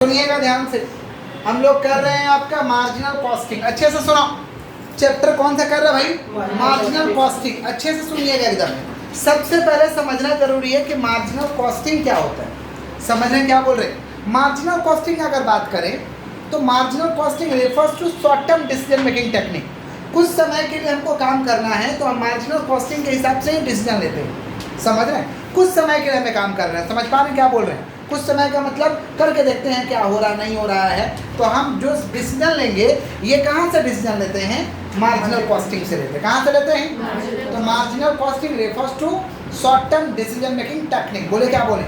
सुनिएगा ध्यान से। हम लोग कर रहे हैं आपका मार्जिनल कॉस्टिंग। अच्छे से सुनो, चैप्टर कौन सा कर रहे हैं भाई? Marginal costing. अच्छे से सुनिएगा एकदम। सबसे पहले समझना जरूरी है कि मार्जिनल कॉस्टिंग क्या होता है। समझ रहे हैं क्या बोल रहे हैं? मार्जिनल कॉस्टिंग की अगर बात करें तो marginal costing refers to short term decision making technique. कुछ समय के लिए हमको काम करना है तो हम मार्जिनल कॉस्टिंग के हिसाब से ही डिसीजन लेते हैं। समझ रहे हैं? कुछ समय के लिए हमें काम कर रहे हैं। समझ पा रहे हैं क्या बोल रहे हैं? कुछ समय का मतलब करके देखते हैं क्या हो रहा नहीं हो रहा है। तो हम जो डिसीजन लेंगे ये कहाँ से डिसीजन लेते हैं? मार्जिनल कॉस्टिंग से लेते हैं। कहाँ से लेते हैं? तो marginal costing refers to short term decision making technique. बोले क्या बोले?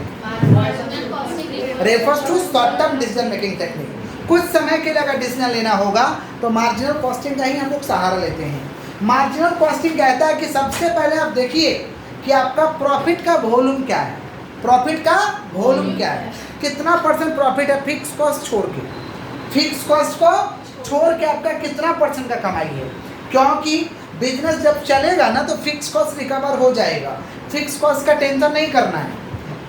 Refers to short term decision making technique. कुछ समय के लिए अगर डिसीजन लेना होगा तो मार्जिनल कॉस्टिंग का ही हम लोग सहारा लेते हैं। मार्जिनल कॉस्टिंग कहता है कि सबसे पहले आप देखिए कि आपका प्रॉफिट का वॉल्यूम क्या है। प्रॉफिट का वॉल्यूम क्या है, कितना परसेंट प्रॉफिट है फिक्स कॉस्ट छोड़ के। फिक्स कॉस्ट को छोड़ के आपका कितना परसेंट का कमाई है। क्योंकि बिजनेस जब चलेगा ना तो फिक्स कॉस्ट रिकवर हो जाएगा। फिक्स कॉस्ट का टेंशन नहीं करना है।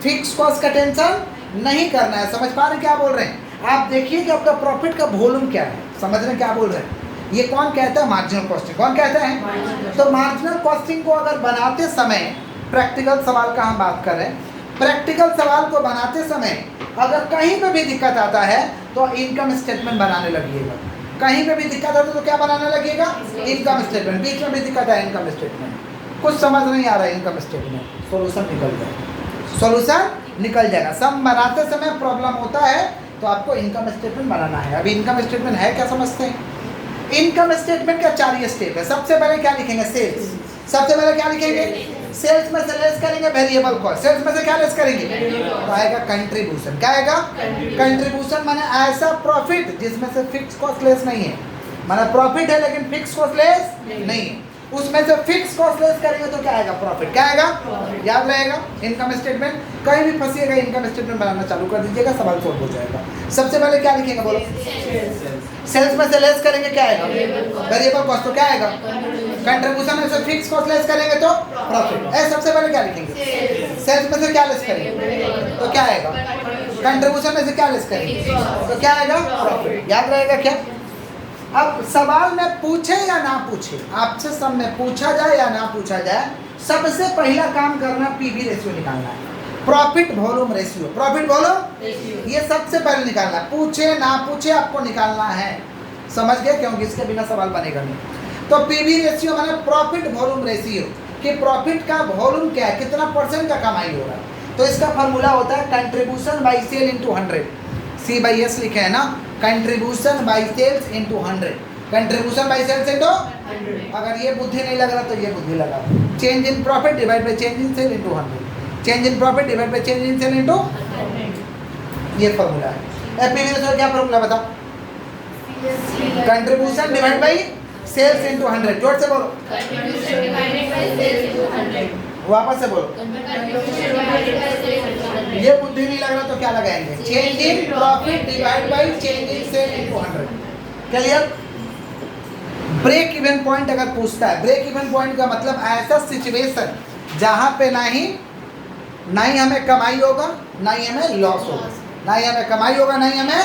फिक्स कॉस्ट का टेंशन नहीं करना है। समझ पा रहे हैं क्या बोल रहे हैं? आप देखिए कि आपका प्रॉफिट का वॉल्यूम क्या है। समझ रहे हैं क्या बोल रहे हैं? ये कौन कहता है? Marginal costing. कौन कहता है? तो मार्जिनल कॉस्टिंग को अगर बनाते समय प्रैक्टिकल सवाल का हम बात करें, प्रैक्टिकल सवाल को बनाते समय अगर कहीं पे भी दिक्कत आता है तो इनकम स्टेटमेंट बनाने लगिएगा। कहीं पे भी दिक्कत आता है तो क्या बनाने लगिएगा? Income statement. बीच में भी दिक्कत है इनकम स्टेटमेंट, कुछ समझ नहीं आ रहा है इनकम स्टेटमेंट, सॉल्यूशन निकल जाएगा। सॉल्यूशन निकल जाएगा। सम बनाते समय प्रॉब्लम होता है तो आपको इनकम स्टेटमेंट बनाना है। अभी इनकम स्टेटमेंट है क्या समझते हैं? इनकम स्टेटमेंट का 4 स्टेप है। सबसे पहले क्या लिखेंगे? सेल्स। सबसे पहले क्या लिखेंगे? सेल्स में से लेस करेंगे वेरिएबल कॉस्ट। सेल्स में से क्या लेस करेंगे? तो आएगा कंट्रीब्यूशन। क्या आएगा? कंट्रीब्यूशन माने ऐसा प्रॉफिट जिसमें से फिक्स कॉस्ट लेस नहीं है। माने प्रॉफिट है लेकिन फिक्स कॉस्ट लेस नहीं है। उसमें से फिक्स कॉस्ट लेस करेंगे तो क्या आएगा? प्रॉफिट। क्या आएगा? याद रहेगा। इनकम स्टेटमेंट कहीं भी फंसिएगा इनकम स्टेटमेंट बनाना चालू कर दीजिएगा, सवाल सॉल्व हो जाएगा। सबसे पहले क्या लिखेंगे बोलो? सेल्स में से लेस करेंगे क्या आएगा? Variable cost. तो क्या आएगा? कंट्रीब्यूशन में से फिक्स कॉस्ट लेस करेंगे तो प्रॉफिट। सबसे पहले क्या लिखेंगे? सेल्स में से क्या लेस करेंगे तो क्या आएगा? कंट्रीब्यूशन में से क्या लेस करेंगे तो क्या आएगा? प्रॉफिट। याद रहेगा क्या? अब सवाल में पूछे या ना पूछे, आपसे सब में पूछा जाए या ना पूछा जाए, सबसे पहला काम करना पीवी रेशियो निकालना है। Profit volume ratio. Profit volume ये सबसे पहले निकालना है। पूछे ना पूछे आपको निकालना है। समझ गए? क्योंकि इसके बिना सवाल बनेगा नहीं। तो पीवी रेशियो माने प्रॉफिट वॉल्यूम रेशियो कि प्रॉफिट का वॉल्यूम क्या है, कितना परसेंट का कमाई हो रहा है। तो इसका फॉर्मूला होता है contribution by sale into 100। C by S लिखे है ना, contribution by sales into 100। Contribution by sales into 100। अगर ये बुद्धि नहीं लग रहा तो ये बुद्धि लगा। Change in profit divide by change in sale into 100। Change in profit divide by change in sale into 100। ये फॉर्मूला है। पीवी रेशियो क्या फॉर्मूला बताओ? Contribution divide by sales into 100। जोर से बोलो। वापस से बोलो। ये बुद्धि नहीं लग रहा तो क्या लगाएंगे? Change in profit divide by change in sale into 100। Clear? Break even point अगर पूछता है, ब्रेक इवन पॉइंट का मतलब ऐसा सिचुएशन जहां पे ना ही हमें कमाई होगा ना ही हमें लॉस होगा। ना ही हमें कमाई होगा ना ही हमें,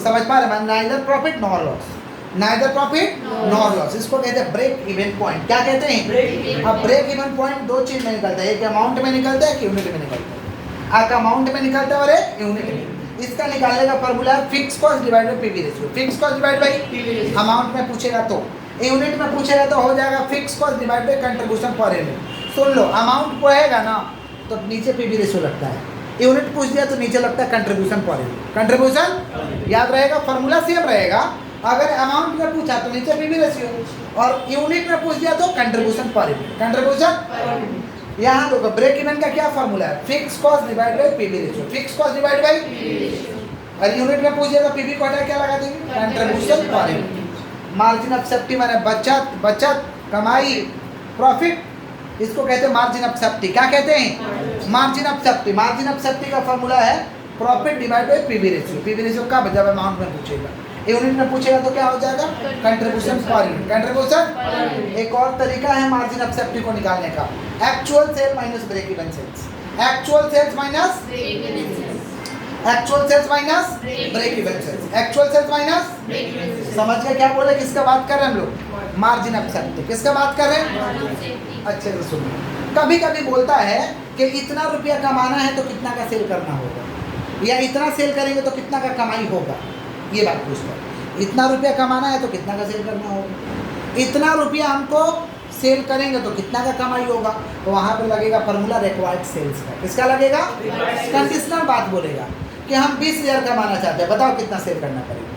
समझ पा रहे? Neither profit nor loss. Neither profit nor loss, इसको कहते हैं ब्रेक इवन पॉइंट। क्या कहते हैं? अब ब्रेक इवन पॉइंट दो चीज में निकलता है, एक अमाउंट में निकलता है, एक यूनिट में निकलता है। एक अमाउंट में निकलता है और एक यूनिट में। इसका निकालने का फॉर्मूला है fix cost divide by PV ratio. Fix cost divide by amount में पूछेगा तो, यूनिट में पूछेगा तो हो जाएगा fix cost divide by contribution per unit. Soon low, amount पढ़ेगा ना तो नीचे पीवी रेशियो लगता है, यूनिट पूछ दिया तो नीचे लगता है कंट्रीब्यूशन पर यूनिट। कंट्रीब्यूशन याद रहेगा, फॉर्मूला सेम रहेगा। अगर अमाउंट में पूछा तो नीचे पीवी रेशियो और यूनिट में पूछ दिया तो कंट्रीब्यूशन पर यूनिट। कंट्रीब्यूशन यहाँ देखो, ब्रेक इवन का क्या फॉर्मूला है? Fix cost divide by PV ratio. Fix cost divide by, और यूनिट में पूछ दिया तो पीवी को हटा क्या लगा देंगे? Contribution per unit. Margin of safety माने बचत कमाई प्रॉफिट, इसको कहते हैं मार्जिन ऑफ सेफ्टी। क्या कहते हैं? Margin of safety. Margin of safety का फॉर्मूला है profit divide by PV ratio. PV ratio का जब अमाउंट में पूछेगा, यूनिट में पूछेगा तो क्या हो जाएगा? Contribution per unit. कंट्रीब्यूशन एक और तरीका है मार्जिन ऑफ सेफ्टी को निकालने का, actual sale minus break even sales. Actual sales minus actual sales minus break even sales, actual sales minus, समझ गए क्या बोले, किसका बात कर रहे हैं हम लोग, मार्जिन ऑफ सेफ्टी, किसका बात कर रहे हैं, अच्छे से सुनिए। कभी कभी बोलता है कि इतना रुपया कमाना है तो कितना का सेल करना होगा, या इतना सेल करेंगे तो कितना का कमाई होगा, ये बात पूछता है। इतना रुपया कमाना है तो कितना का सेल करना होगा, इतना रुपया हमको सेल करेंगे तो कितना का कमाई होगा, तो वहाँ पे लगेगा फार्मूला रिक्वायर्ड सेल्स का, किसका लगेगा, कंडीशनल बात बोलेगा कि हम 20,000 कमाना चाहते हैं, बताओ कितना सेल करना पड़ेगा,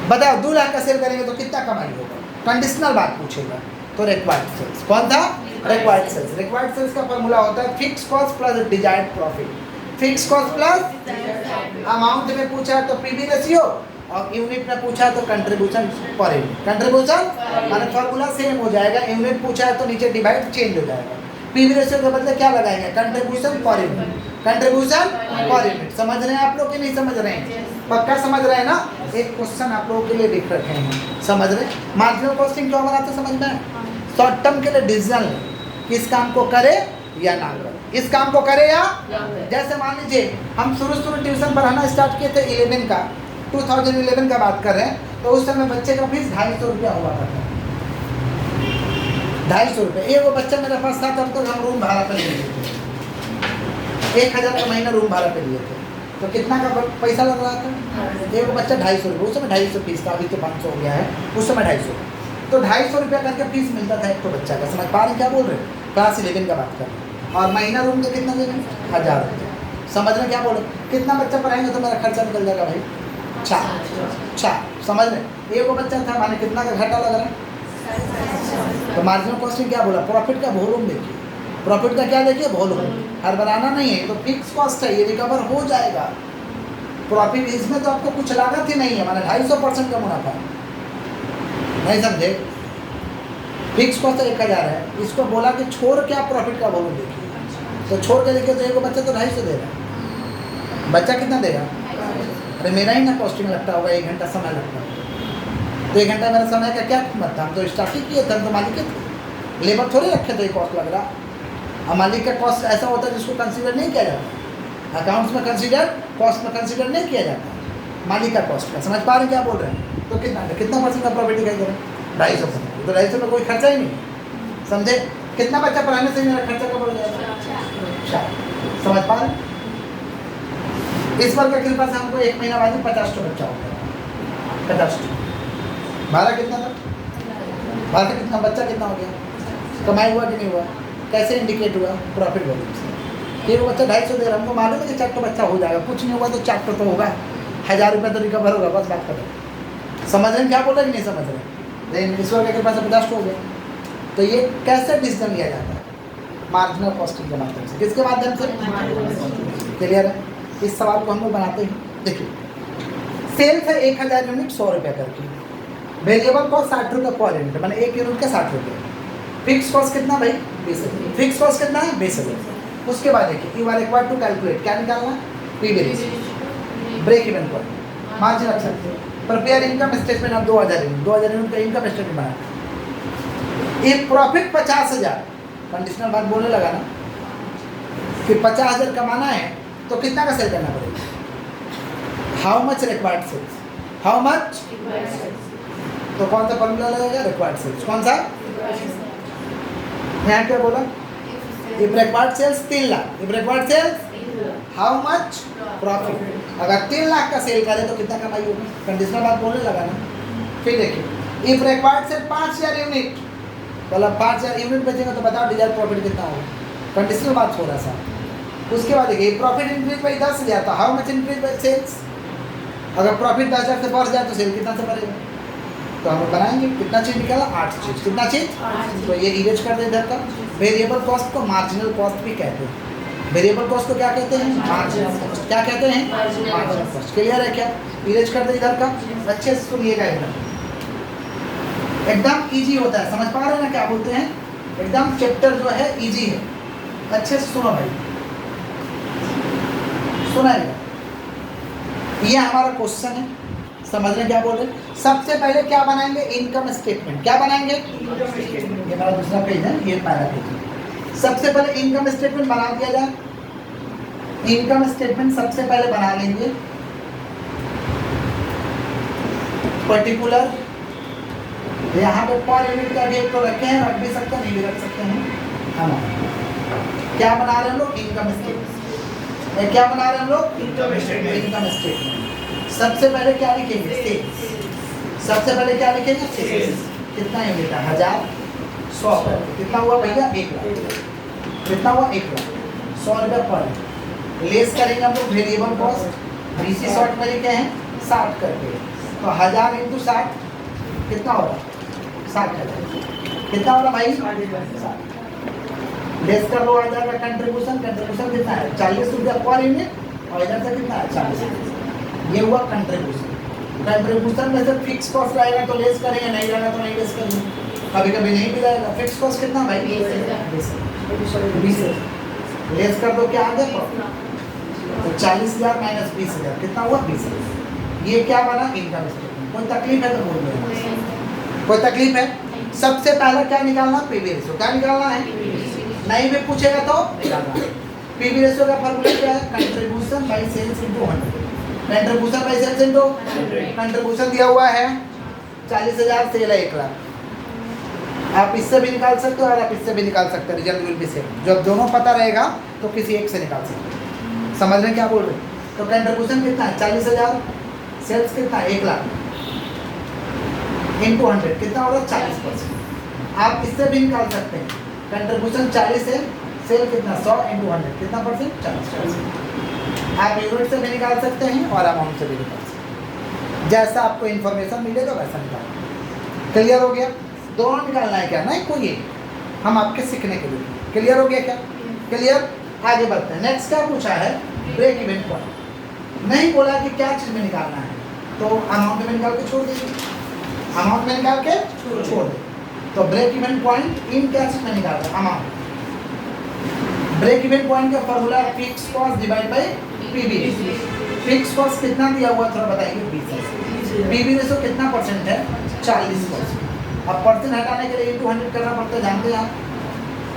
बताओ 2 लाख का सेल करेंगे तो कितना कमाई होगा, कंडीशनल बात पूछेगा। तो रिक्वायर्ड सेल्स कौन था, रिक्वायर्ड सेल्स। रिक्वायर्ड सेल्स का फार्मूला होता है fix cost plus desired profit, fix cost plus amount में पूछा तो पीवी रेशियो, और यूनिट में पूछा तो कंट्रीब्यूशन पर यूनिट, कंट्रीब्यूशन माने फार्मूला सेम हो जाएगा, यूनिट पूछा है तो नीचे डिवाइड चेंज हो जाएगा, पीवी रेशियो के बदले क्या लगाएंगे, contribution per unit, contribution per unit. समझ रहे हैं आप लोग कि नहीं समझ रहे हैं, पक्का समझ रहे हैं ना। एक क्वेश्चन आप लोगों के लिए लिख रखे हैं, समझ रहे, मार्जिनल कॉस्टिंग क्यों बनाते समझ में, शॉर्ट टर्म के लिए डिसीजन किस काम को करे या ना करे, इस काम को करे या, जैसे मान लीजिए हम शुरू ट्यूशन पढ़ाना स्टार्ट किए थे 11 का, 2011 का बात कर रहे हैं, तो उस समय बच्चे का फीस 250 रुपया हुआ करता, 250 रुपये। एक वो बच्चा मेरे पास था तब तक हम रूम भाड़ा पे लिए थे, 1000 का महीना रूम भाड़ा पे लिए थे, तो कितना का पैसा लग रहा था, एक बच्चा 250 रुपये, उस समय 250 फीस था, अभी तो 500 हो गया है, उस समय 250, तो 250 रुपया करके फीस मिलता था एक तो बच्चा का। समझ पा रहे क्या बोल रहे हैं, क्लास 11 का बात कर रहे हैं, और महीना रूम का कितना देंगे, 1000 रुपये। समझ रहे क्या बोल रहे, कितना बच्चा पढ़ाएंगे तो मेरा खर्चा निकल जाएगा भाई, 4। समझ रहे, एक बच्चा था माने कितना का घाटा लग रहा है, तो मार्जिनल कॉस्टिंग क्या बोला, प्रॉफिट का वॉल्यूम देखिए, प्रॉफिट का क्या देखिए, वॉल्यूम, हर बनाना नहीं है, तो फिक्स कॉस्ट है, ये रिकवर हो जाएगा, प्रॉफिट इसमें तो आपको कुछ लागत ही नहीं है, माने 250% का मुनाफा, नहीं समझे, फिक्स कॉस्ट 1000 है, इसको बोला कि छोड़ के आप प्रॉफिट का वॉल्यूम देखिए, तो छोड़ के देखिए तो एक बच्चा तो 250 देगा, बच्चा कितना देगा, अरे मेरा ही ना कॉस्टिंग लगता होगा, 1 घंटा समय लगता होगा, तो 1 घंटा मेरा समय का क्या कीमत था, हम तो स्टार्टिंग किए थे, हम तो मालिक थे, लेबर थोड़े रखे तो ये कॉस्ट लग रहा, और मालिक का कॉस्ट ऐसा होता है जिसको कंसीडर नहीं किया जाता, अकाउंट्स में कंसीडर, कॉस्ट में कंसीडर नहीं किया जाता, मालिक का कॉस्ट का। समझ पा रहे हैं क्या बोल रहे हैं, तो कितना परसेंट का प्रॉफिट दिखाई दे रहा है, 250%, तो 250 में कोई खर्चा ही नहीं, समझे, कितना बच्चा पढ़ाने से मेरा खर्चा कब बढ़ जाएगा, समझ पा रहे। इस बार का कृपा से हमको 1 महीना बाद 50 बच्चा हो गया, 50, 12 कितना था, 12 कितना बच्चा कितना हो गया, कमाई हुआ कि नहीं हुआ, कैसे इंडिकेट हुआ, प्रॉफिट वॉल्यूम से। ये वो बच्चा 250 दे रहा, हमको मालूम है कि 4 बच्चा हो जाएगा, कुछ नहीं हुआ तो 4 तो होगा, 1000 रुपये तो रिकवर होगा, बस बात करें। समझ रहे हैं क्या बोल रहे हैं कि नहीं समझ रहे, लेकिन ईश्वर के कृपा से 50 हो गया, तो ये कैसे डिसीजन लिया जाता है, मार्जिनल कॉस्टिंग के माध्यम से, किसके माध्यम से, क्लियर है। इस सवाल को हम लोग बनाते हैं, देखिए सेल्स है 1000 यूनिट 100 रुपये करके, वेरिएबल कॉस्ट 60 रुपये पर यूनिट, मैंने 1 यूनिट का 60 रुपये, फिक्स कॉस्ट कितना भाई 20,000, फिक्स कॉस्ट कितना है 20,000। उसके बाद देखिए you are required to calculate, क्या निकालना, PV ratio, break even point, margin of safety, prepare income statement of 2000 unit का इनकम स्टेटमेंट बनाया, एक प्रॉफिट 50,000, कंडीशनल बात बोलने लगा ना कि 50,000 कमाना है तो कितना का सेल करना पड़ेगा, how much required sales, how much, तो कौन सा फॉर्मूला लगेगा, रिक्वायर्ड सेल्स, कौन सा, यहाँ क्या बोला, if required sales 3 lakh, if required sales how much profit, अगर 3 लाख का सेल करे तो कितना कमाई होगी, कंडीशनल बात बोलने लगा ना। फिर देखिए इफ रिक्वायर्ड सेल 5000 यूनिट, मतलब 5000 यूनिट बेचेंगे तो बताओ डिजायर प्रॉफिट कितना होगा, कंडीशनल बात हो रहा सा। उसके बाद देखिए प्रॉफिट इंक्रीज बाई 10,000, तो how much increase by sales, अगर प्रॉफिट 10,000 से बढ़ जाए तो सेल कितना से बढ़ेगा, तो हम बनाएंगे कितना चीज निकाला, 8 चीज, कितना चीज, तो ये इरेज कर दे इधर का। वेरिएबल कॉस्ट को मार्जिनल कॉस्ट भी कहते हैं, वेरिएबल कॉस्ट को क्या कहते हैं, मार्जिनल कॉस्ट, क्या कहते हैं, मार्जिनल कॉस्ट, क्लियर है क्या, इरेज कर दे इधर का। अच्छे से सुनिएगा, एकदम ईजी होता है, समझ पा रहे हैं ना क्या बोलते हैं, एकदम चैप्टर जो है ईजी है, अच्छे से सुनो भाई, सुनाएगा। ये हमारा क्वेश्चन है, समझ रहे हैं क्या बोल रहे हैं। सबसे पहले क्या बनाएंगे, इनकम स्टेटमेंट, क्या बनाएंगे, ये हमारा दूसरा पेज है, ये पहला पेज है। सबसे पहले इनकम स्टेटमेंट बना दिया जाए, इनकम स्टेटमेंट सबसे पहले बना लेंगे। पर्टिकुलर यहाँ पे पर यूनिट का भी एक तो रखे हैं, रख भी सकते हैं, नहीं भी रख सकते हैं। हम क्या बना रहे हैं हम लोग? Income statement. क्या बना रहे हैं हम लोग? Income statement. सबसे पहले क्या लिखेंगे? सेल्स। सबसे पहले क्या लिखेंगे? सेल्स। कितना यूनिट है? 1000, 100। कितना हुआ भैया? 1 लाख। कितना हुआ? 1 लाख। 100 रुपये पर। लेस करेंगे हम लोग वेरिएबल कॉस्ट, बीसी शॉर्ट में लिखे हैं 60 करके, तो 1000 इंटू 60 कितना हो रहा? 60,000। कितना हो रहा भाई? 60। लेस कर लो 1000 का कंट्रीब्यूशन। कंट्रीब्यूशन कितना है? 40 रुपया पर यूनिट, और इधर से कितना है? 40। ये हुआ कंट्रीब्यूशन। कंट्रीब्यूशन में से फिक्स कॉस्ट रहेगा तो लेस करेंगे, नहीं रहेगा तो नहीं लेस करेंगे। कभी कभी नहीं भी रहेगा। फिक्स कॉस्ट कितना भाई? 20। लेस कर दो, क्या आ गया? तो 40,000 माइनस 20,000 कितना हुआ? 20,000। ये क्या बना? Income statement. कोई तकलीफ है तो बोल दो। कोई तकलीफ है? सबसे पहले क्या निकालना? PV ratio. क्या निकालना है? नहीं भी पूछेगा तो निकालना। पीवी रेशियो का फॉर्मूला क्या है? Contribution by sales into 100। Contribution by sales into contribution दिया हुआ है 40,000, सेल है 1 लाख। आप इससे भी निकाल सकते हो और आप इससे भी निकाल सकते हो। Result will be same. जब दोनों पता रहेगा तो किसी एक से निकाल सकते हो। समझ रहे हैं क्या बोल रहे हैं? तो कंट्रीब्यूशन कितना है? 40,000। सेल्स कितना है? 1 लाख इंटू 100 कितना होगा? 40%। आप इससे भी निकाल सकते हैं। कंट्रीब्यूशन 40 है, सेल कितना? 100 इंटू 100 कितना परसेंट? 40%। आप यूनिट से भी निकाल सकते हैं और अमाउंट से भी निकाल सकते हैं। जैसा आपको इन्फॉर्मेशन मिलेगा वैसा निकाल। क्लियर हो गया? दोनों निकालना है क्या? नहीं, कोई एक हम आपके सीखने के लिए। क्लियर हो गया क्या? क्लियर। आगे बढ़ते हैं। नेक्स्ट क्या पूछा है? Break even point. नहीं बोला कि क्या चीज़ में निकालना है, तो अमाउंट में निकाल के छोड़ देंगे। अमाउंट में निकाल के छोड़ दें। तो ब्रेक इवन पॉइंट इन क्या चीज में निकाल रहे? अमाउंट। ब्रेक इवन पॉइंट का formula fix cost divide by PV ratio. Fix cost कितना दिया हुआ थोड़ा बताइए? 20। पीवी रेशियो कितना परसेंट है? 40%। अब परसेंट हटाने के लिए इंटू 100 करना पड़ता है, जानते हैं आप?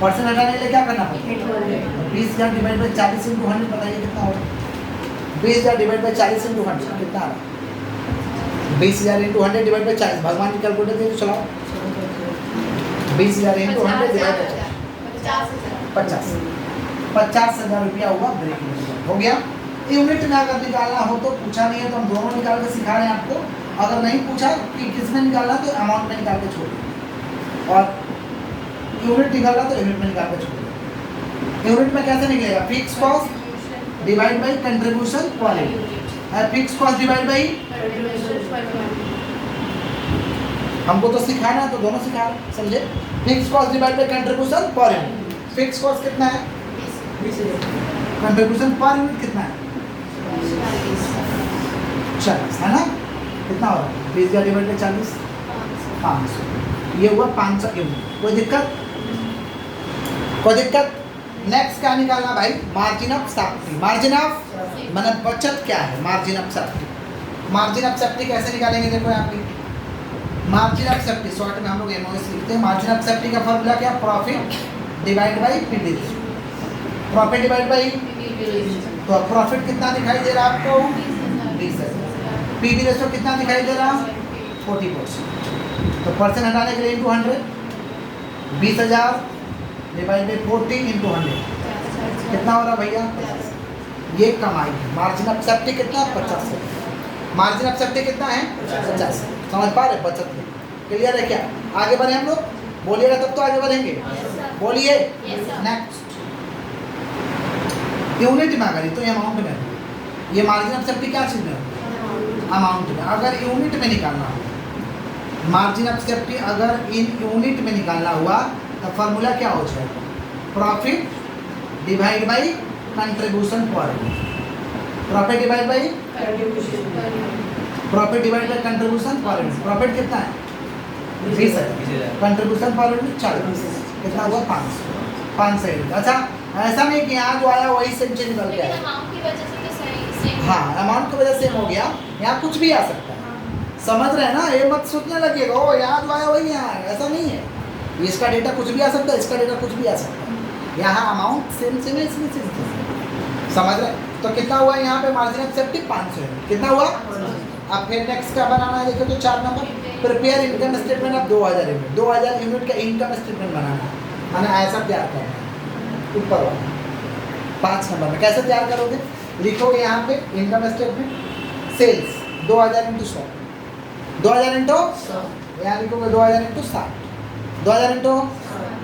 परसेंट हटाने के लिए क्या करना पड़ता है? 20,000 डिवाइड बाय 40 इंटू 100 बताइए कितना होगा? 20,000 डिवाइड बाय 40 इंटू 100 कितना आ रहा? 20,000 इंटू 100 डिवाइड बाई 40। भगवान की कैलकुलेटर दे तो चलाओ। 20,000 इंटू 100 डिवाइड बाई 50। 50,000 रुपया हुआ ब्रेक इवन। हो गया? यूनिट में अगर निकालना हो तो पूछा नहीं है तो हम दोनों निकाल के सिखा रहे हैं आपको। अगर नहीं पूछा कि किस में निकालना तो अमाउंट में निकाल के छोड़ दें, और यूनिट निकालना तो यूनिट में निकाल के छोड़ दें। यूनिट में कैसे निकलेगा? Fix cost divide by contribution per unit. Fix cost divide by, हमको तो सिखाना है तो दोनों सिखा रहे, समझे? Fix cost divide by contribution per unit. Fix cost कितना है? 20,000। कंट्रीब्यूशन पर यूनिट कितना है? 40 है ना? कितना हो रहा है? 20,000 डिवाइड बाय 40 500। ये हुआ 500 यूनिट। कोई दिक्कत? कोई दिक्कत? नेक्स्ट क्या निकालना भाई? Margin of safety. Margin of मतलब बचत क्या है? Margin of safety. Margin of safety कैसे निकालेंगे? देखो यहाँ पे मार्जिन ऑफ सेफ्टी शॉर्ट में हम लोग एमओएस लिखते हैं। मार्जिन ऑफ सेफ्टी का फॉर्मूला क्या? Profit divide by PV ratio. Profit divide by, तो प्रॉफिट कितना दिखाई दे रहा है आपको? 20,000। पीवी रेशियो कितना दिखाई दे रहा? 40%। तो परसेंट हटाने के लिए इंटू 100, 20,000 डिवाइड बाई 40 इंटू 100 कितना हो रहा भैया? 50। ये कमाई है। मार्जिन ऑफ सेफ्टी कितना? 50। मार्जिन ऑफ सेफ्टी कितना है? 50। समझ पा रहे? बचत में। क्लियर है क्या? आगे बढ़े हम लोग? बोलिएगा तब तो आगे बढ़ेंगे। बोलिए। नेक्स्ट यूनिट में अगर तो ये अमाउंट में, ये मार्जिन ऑफ सेफ्टी क्या चीज में? अमाउंट में। अगर यूनिट में निकालना हो मार्जिन ऑफ सेफ्टी, अगर इन यूनिट में निकालना हुआ तो फॉर्मूला क्या हो जाएगा? Profit divide by contribution per unit. Profit divide by profit divide by contribution per unit. Profit कितना है? 20,000। Contribution per unit 40। कितना हुआ? 500 यूनिट। अच्छा, ऐसा नहीं कि यहाँ जो आया वही सेम चीज निकल के आया। हाँ, अमाउंट की वजह से हो गया। यहाँ कुछ भी आ सकता है। समझ रहे हैं ना? ये मत सोचने लगिएगा ओ यहाँ जो आया वही यहाँ आया, ऐसा नहीं है। इसका डेटा कुछ भी आ सकता है, इसका डेटा कुछ भी आ सकता है। यहाँ अमाउंट सेम सेम है, इसमें सेम। समझ रहे? तो कितना हुआ यहाँ पे मार्जिन ऑफ सेफ्टी 500 यूनिट। कितना हुआ? अब फिर नेक्स्ट क्या बनाना है देखो तो 4 number prepare income statement of 2000 unit. 2000 unit का इनकम स्टेटमेंट बनाना है, मैंने ऐसा तैयार करना है ऊपर वाला 5 नंबर में। कैसे तैयार करोगे? लिखोगे यहाँ पे income statement sales 2000 into 100, 2000 into यहाँ लिखोगे 2000 इंटू 60, 2000 इंटू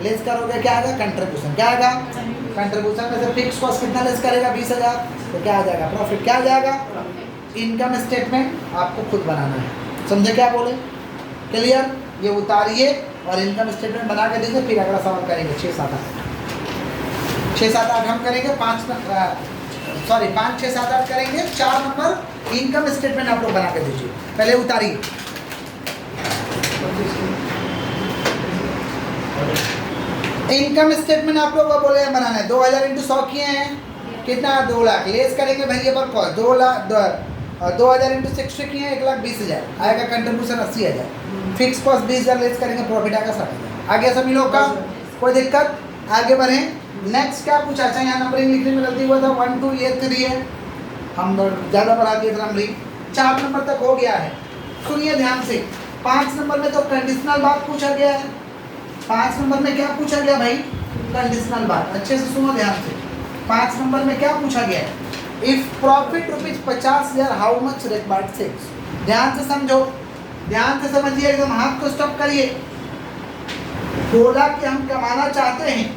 लेस करोगे क्या आएगा? कंट्रीब्यूशन। क्या आएगा? कंट्रीब्यूशन में से फिक्स कॉस्ट कितना लेस करेगा? 20,000। तो क्या आ जाएगा? प्रॉफिट। क्या आ जाएगा? इनकम स्टेटमेंट आपको खुद बनाना है। समझे क्या बोले? क्लियर? ये उतारिए और इनकम स्टेटमेंट बना के दीजिए, फिर अगला सवाल करेंगे 6, 7, 8। 6, 7, 8 हम करेंगे, 5, 6, 7, 8 करेंगे। 4 नंबर इनकम स्टेटमेंट आप लोग बना के दीजिए। पहले उतारिए। इनकम स्टेटमेंट आप लोग को बोले हैं बनाना है। 2000 इंटू 100 किए हैं कितना? 2 लाख। लेस करेंगे भैया पर कॉस्ट 2 लाख। 2000 इंटू 60 किए हैं 1,20,000 आएगा। कंट्रीब्यूशन 80,000। फिक्स कॉस्ट 20,000 लेस करेंगे, प्रॉफिट आएगा 60,000। आगे सभी लोग का कोई दिक्कत? आगे बढ़े। नेक्स्ट क्या पूछा? अच्छा यहाँ नंबरिंग लिखने में गलती हुआ था, 1 2 ये 3 है, हम ज़्यादा बढ़ा दिए थे नंबरिंग। 4 नंबर तक हो गया है। सुनिए ध्यान से, 5 नंबर में तो कंडीशनल बात पूछा गया है। 5 नंबर में क्या पूछा गया भाई? कंडीशनल बात। अच्छे से सुनो ध्यान से। 5 नंबर में क्या पूछा गया है? If profit rupees 50,000 how much required sales. ध्यान से समझो, ध्यान से समझिए, एकदम हाथ को स्टॉप करिए। बोला कि हम कमाना चाहते हैं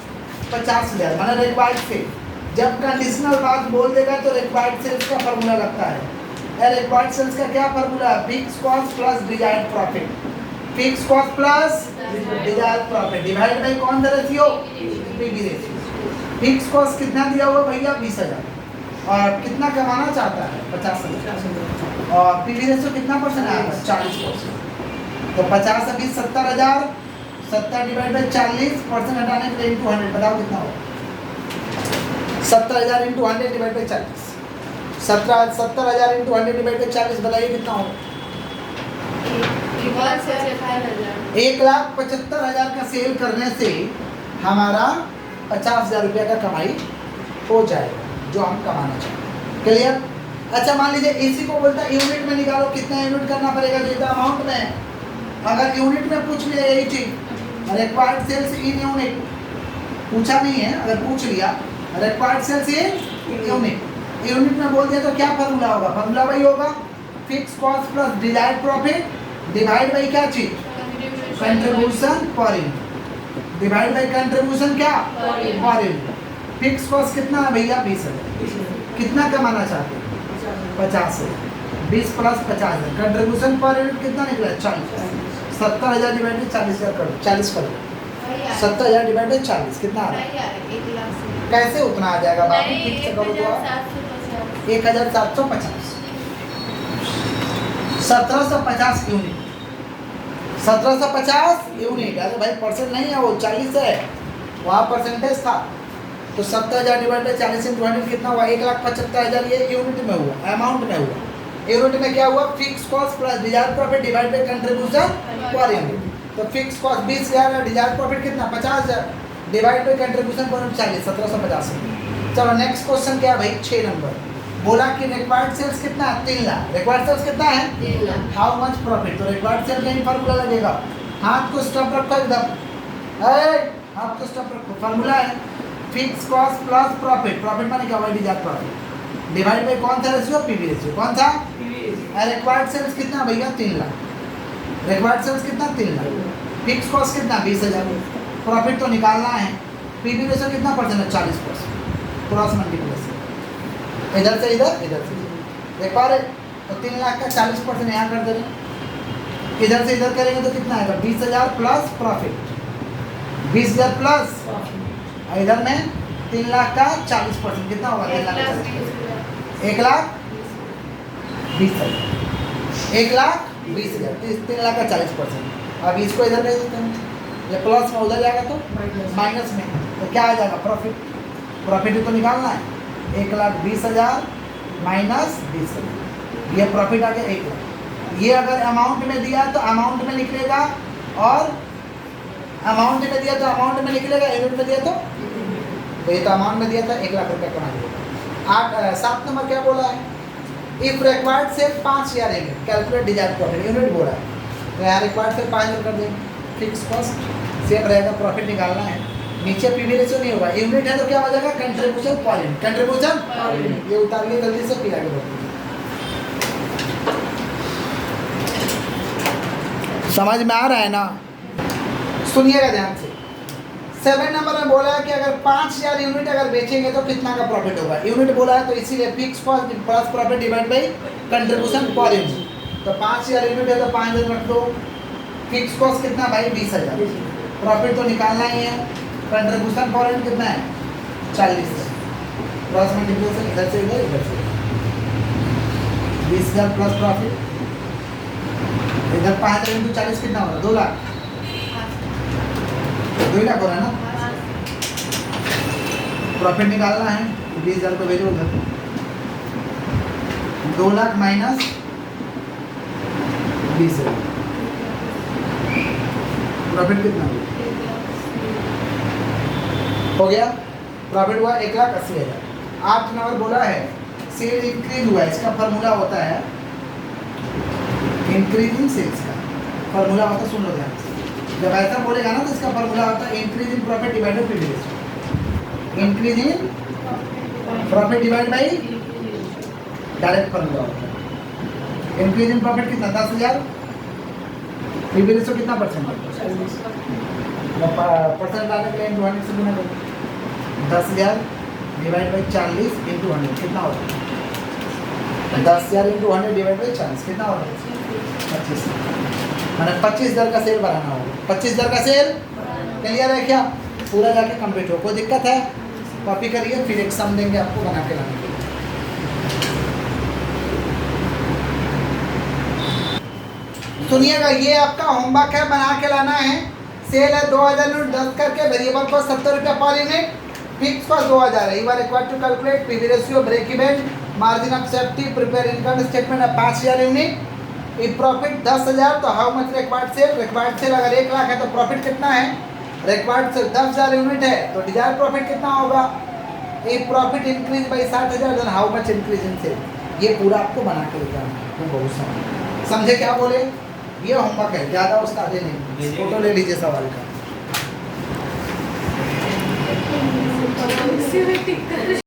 50,000 माना रिक्वायर्ड सेल्स। जब कंडीशनल बात बोल देगा तो रिक्वायर्ड सेल्स का फॉर्मूला लगता है। रिक्वायर्ड सेल्स का क्या formula? Fix cost plus desired profit. Fix cost plus desired profit divide by कौन सा ratio? PV ratio. Fix cost कितना दिया हुआ भैया? 20,000 और कितना कमाना चाहता है? 50,000 और पीवी रेशियो कितना परसेंट आएगा? 40%। तो 50 से 20 70,000, 70 डिवाइड बाय 40% हटाने के लिए इंटू 100 बताओ कितना होगा? 70,000 into 100 divide by 40। 70,000 into 100 divide by 40 बताइए कितना होगा? 1,75,000 का सेल करने से हमारा 50,000 रुपये का कमाई हो जाएगा, जो हम कमाना चाहते हैं। क्लियर? अच्छा मान लीजिए इसी को बोलता है यूनिट में निकालो, कितना यूनिट करना पड़ेगा? जो अमाउंट में है, अगर यूनिट में पूछ लिया यही चीज, रिक्वायर्ड सेल्स इन यूनिट पूछा नहीं है, अगर पूछ लिया required sales in unit, unit में बोल दिया तो क्या फॉर्मूला होगा? फॉर्मूला वही होगा fix cost plus desired profit divide by क्या चीज? Contribution per unit. Divide by contribution क्या? Per unit. फिक्स कॉस्ट कितना है भैया? 20,000। कितना कमाना चाहते हैं? 50,000। 20 प्लस 50,000। कंट्रीब्यूशन पर यूनिट कितना निकला? 40। 70,000 डिवाइड बाई 40,000 करो, 40 करो। 70,000 डिवाइड बाई 40 कितना आ रहा है? कैसे उतना आ जाएगा बाबू? ठीक से करो तो 1,750। 1750 यूनिट। 1750 यूनिट। अरे भाई परसेंट नहीं है वो, 40 है, वहाँ परसेंटेज था। तो 70,000 डिवाइड बाई 40 इंटू 100 कितना हुआ? 1,75,000। ये यूनिट में हुआ, अमाउंट में हुआ। यूनिट में क्या हुआ? Fix cost plus desired profit divide by contribution per unit. तो फिक्स कॉस्ट 20,000 है, डिजायर्ड प्रॉफिट कितना? 50,000 डिवाइड बाई कंट्रीब्यूशन पर 40, 1750। चलो नेक्स्ट क्वेश्चन क्या भाई? 6 नंबर बोला कि रिक्वायर्ड सेल्स कितना है? 3 लाख। रिक्वायर्ड सेल्स कितना है? 3 लाख। How much profit? तो रिक्वायर्ड सेल का ही फॉर्मूला लगेगा। हाथ को स्टॉप रखो एकदम, हाथ को स्टॉप रखो। फॉर्मूला है fix cost plus profit. Profit माने क्या? वाई डिजायर्ड प्रॉफिट डिवाइड बाई कौन सा रेशियो? PV ratio. कौन सा? रिक्वायर्ड सेल्स कितना भैया? 3 लाख। रिक्वायर्ड सेल्स कितना? 3 लाख। फिक्स कॉस्ट कितना? 20,000। प्रॉफिट तो निकालना है। पीवी रेशियो कितना परसेंट है? 40%। क्रॉस मल्टीप्लिकेशन इधर से इधर, इधर से इधर। एक बार तो 3 लाख का 40% यहाँ कर दे रहे। इधर से इधर करेंगे तो कितना आएगा? 20,000 प्लस प्रॉफिट, 20,000 प्लस, इधर में 3 लाख का 40% कितना होगा? 1 लाख 1,20,000। 3 लाख का 40%। अब इसको इधर भेज देते हैं, ये प्लस में उधर जाएगा तो माइनस में, तो क्या आ जाएगा? प्रॉफिट। प्रॉफिट तो निकालना है। 1,20,000 माइनस 20,000, ये प्रॉफिट आ गया 1 लाख। ये अगर अमाउंट में दिया तो अमाउंट में निकलेगा, और अमाउंट में दिया तो अमाउंट में निकलेगा, यूनिट में दिया तो ये तो अमाउंट में दिया था 1 लाख रुपये कमा लिया। 7 नंबर क्या बोला है? If required sale 5000 unit calculate desired profit, unit बोला है तो यहाँ रिक्वायर्ड सेल 5000 कर देंगे, फिक्स कॉस्ट सेम रहेगा, प्रॉफिट निकालना है। नीचे पीवी रेशियो नहीं होगा, यूनिट है तो क्या हो जाएगा? कंट्रीब्यूशन पर यूनिट, कंट्रीब्यूशन ये उतार लिए जल्दी से, फिर आगे बढ़ते। समझ में आ रहा है ना? सुनिएगा ध्यान से। 7 नंबर में बोला है कि अगर 5000 यूनिट अगर बेचेंगे तो कितना का प्रॉफिट होगा, यूनिट बोला है तो इसीलिए fix cost plus profit divide by contribution per unit. तो 5000 यूनिट है तो 5000 रख दो, फिक्स कॉस्ट कितना भाई? 20000, प्रॉफिट तो निकालना ही है, कंट्रीब्यूशन पर यूनिट कितना है? 40 है, क्रॉस मल्टीप्लिकेशन इधर से इधर, इधर से 20000 प्लस प्रॉफिट, इधर 5000 इंटू 40 कितना होगा? 2 लाख, 2 लाख हो रहा है ना? प्रॉफिट निकालना है 20000 को भेजो उधर, 2 लाख माइनस 20000, प्रॉफिट कितना हो गया? प्रॉफिट हुआ 1,80,000। 8 नंबर बोला है सेल इंक्रीज हुआ, इसका फॉर्मूला होता है इंक्रीज इन सेल्स का फॉर्मूला होता है, सुन लो ध्यान से। जब ऐसा बोलेगा ना तो इसका फॉर्मूला होता है increase in profit divided PV ratio, increase in profit divide by direct formula होता है। इंक्रीज इन प्रॉफिट कितना? 10,000, पीवी रेशियो कितना परसेंट? परसेंट डालने के लिए इंटू 100 से गुना करो, 10,000 डिवाइड बाई 40 इंटू 100 कितना होगा? 10,000 इंटू 100 डिवाइड बाई 40 कितना होगा? 25, मैंने 25,000 का सेल बनाना होगा। 25,000 का सेल क्लियर है क्या? पूरा जाके कंप्लीट हो, कोई दिक्कत है? कॉपी करिए, फिर एक सम देंगे आपको बना के लाने के लिए। सुनिएगा, ये आपका होमवर्क है, बना के लाना है। सेल है 2000 यूनिट 10 करके, वेरिएबल कॉस्ट 70 रुपया पर यूनिट, फिक्स कॉस्ट 2000 है। You are required to calculate PV ratio, break even, margin of safety, prepare income statement of 5000 unit. If profit 10,000 तो how much required sale? Required sale अगर 1 लाख है तो profit कितना है? Required cell 10,000 unit है तो desired profit कितना होगा? If profit increase by 60,000 then how much increase in sale? ये पूरा आपको बना के लेकर आना है। बहुत समझे क्या बोले? ये होमवर्क है, ज़्यादा उसका दे नहीं, फोटो ले लीजिए सवाल का।